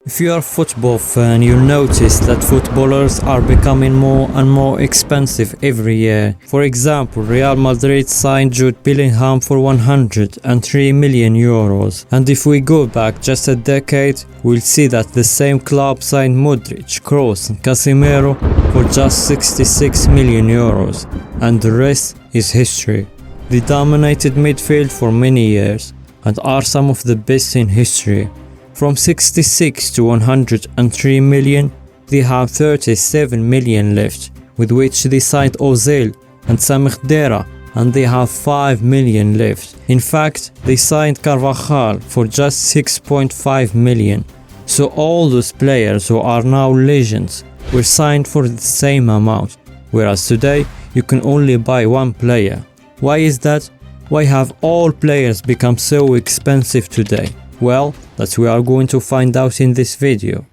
If you are a football fan, you'll notice that footballers are becoming more and more expensive every year. For example, Real Madrid signed Jude Bellingham for 103 million euros. And if we go back just a decade, we'll see that the same club signed Modric, Kroos and Casimiro for just 66 million euros. And the rest is history. They dominated midfield for many years and are some of the best in history. From 66 to 103 million, they have 37 million left, with which they signed Ozil and Sami Khedira, and they have 5 million left. In fact, they signed Carvajal for just 6.5 million. So all those players who are now legends were signed for the same amount, whereas today you can only buy one player. Why is that? Why have all players become so expensive today? Well, that we are going to find out in this video.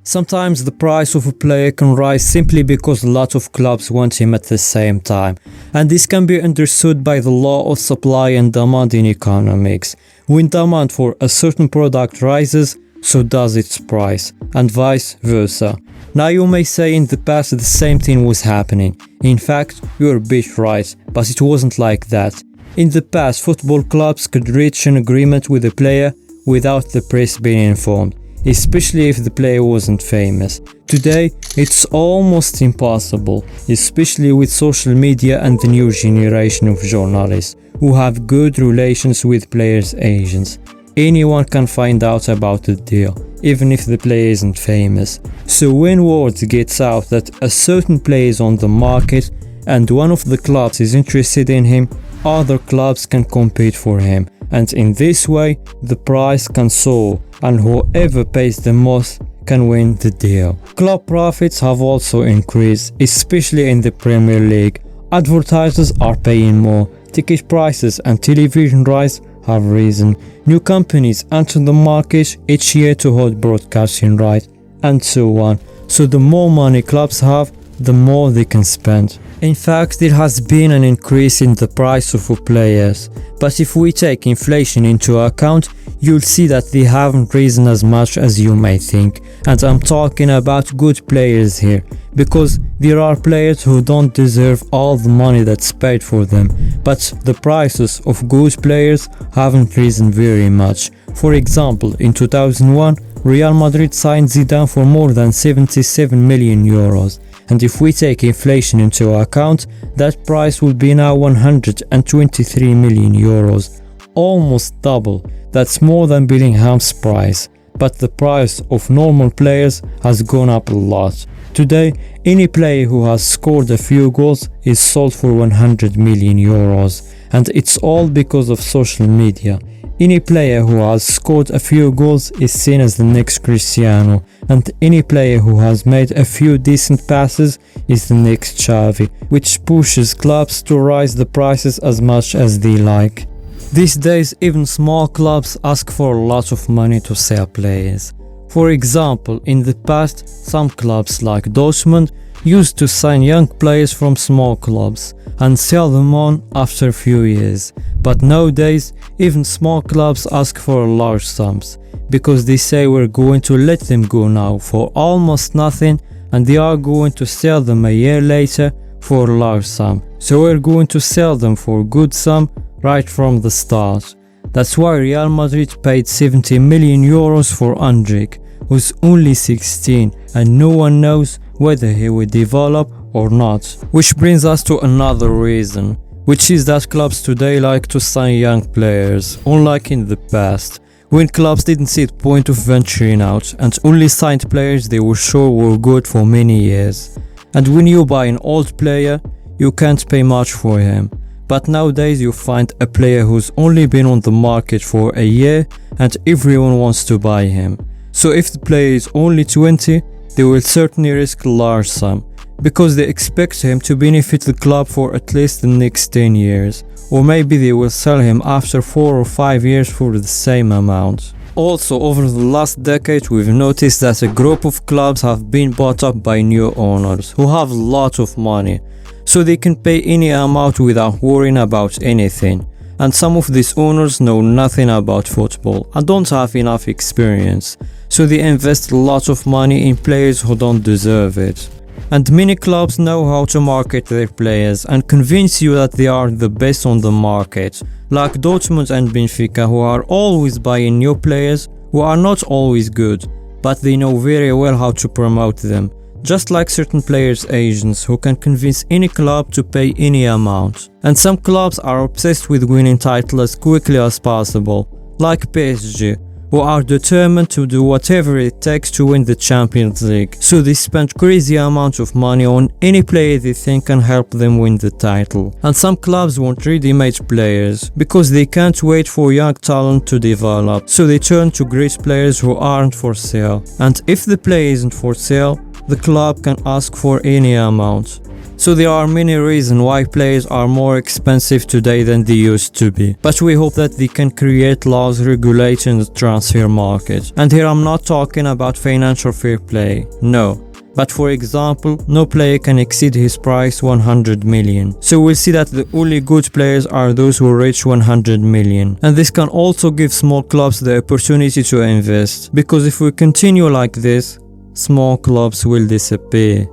Sometimes the price of a player can rise simply because a lot of clubs want him at the same time, and this can be understood by the law of supply and demand in economics. When demand for a certain product rises, so does its price, and vice versa. Now you may say in the past the same thing was happening. In fact, you're a bit right, but it wasn't like that. In the past, football clubs could reach an agreement with a player without the press being informed, especially if the player wasn't famous. Today, it's almost impossible, especially with social media and the new generation of journalists who have good relations with players' agents. Anyone can find out about the deal, even if the player isn't famous. So when word gets out that a certain player is on the market and one of the clubs is interested in him, other clubs can compete for him, and in this way the price can soar and whoever pays the most can win the deal. Club profits have also increased, especially in the Premier League. Advertisers are paying more, ticket prices and television rights have risen, new companies enter the market each year to hold broadcasting rights, and so on. So the more money clubs have, the more they can spend. In fact, there has been an increase in the price of players, but if we take inflation into account, you'll see that they haven't risen as much as you may think. And I'm talking about good players here, because there are players who don't deserve all the money that's paid for them, but the prices of good players haven't risen very much. For example, in 2001, Real Madrid signed Zidane for more than 77 million euros. And if we take inflation into account, that price would be now 123 million euros, almost double. That's more than Bellingham's price, but the price of normal players has gone up a lot. Today, any player who has scored a few goals is sold for 100 million euros, and it's all because of social media. Any player who has scored a few goals is seen as the next Cristiano, and any player who has made a few decent passes is the next Xavi, which pushes clubs to raise the prices as much as they like. These days, even small clubs ask for a lot of money to sell players. For example, in the past, some clubs like Dortmund used to sign young players from small clubs and sell them on after a few years. But nowadays, even small clubs ask for large sums, because they say we're going to let them go now for almost nothing and they are going to sell them a year later for a large sum. So we're going to sell them for a good sum right from the start. That's why Real Madrid paid 70 million euros for Modric, who's only 16 and no one knows whether he will develop or not. Which brings us to another reason, which is that clubs today like to sign young players, unlike in the past, when clubs didn't see the point of venturing out and only signed players they were sure were good for many years. And when you buy an old player, you can't pay much for him. But nowadays you find a player who's only been on the market for a year and everyone wants to buy him. So if the player is only 20, they will certainly risk a large sum, because they expect him to benefit the club for at least the next 10 years, or maybe they will sell him after 4 or 5 years for the same amount. Also, over the last decade, we've noticed that a group of clubs have been bought up by new owners who have a lot of money, so they can pay any amount without worrying about anything. And some of these owners know nothing about football and don't have enough experience, so they invest a lot of money in players who don't deserve it. And many clubs know how to market their players and convince you that they are the best on the market, like Dortmund and Benfica, who are always buying new players who are not always good, but they know very well how to promote them, just like certain players' agents who can convince any club to pay any amount. And some clubs are obsessed with winning titles as quickly as possible, like PSG, who are determined to do whatever it takes to win the Champions League, so they spend crazy amounts of money on any player they think can help them win the title. And some clubs want ready-made players, because they can't wait for young talent to develop, so they turn to great players who aren't for sale. And if the player isn't for sale, the club can ask for any amount. So there are many reasons why players are more expensive today than they used to be. But we hope that they can create laws regulating the transfer market. And here I'm not talking about financial fair play, no. But for example, no player can exceed his price 100 million. So we'll see that the only good players are those who reach 100 million. And this can also give small clubs the opportunity to invest. Because if we continue like this, small clubs will disappear.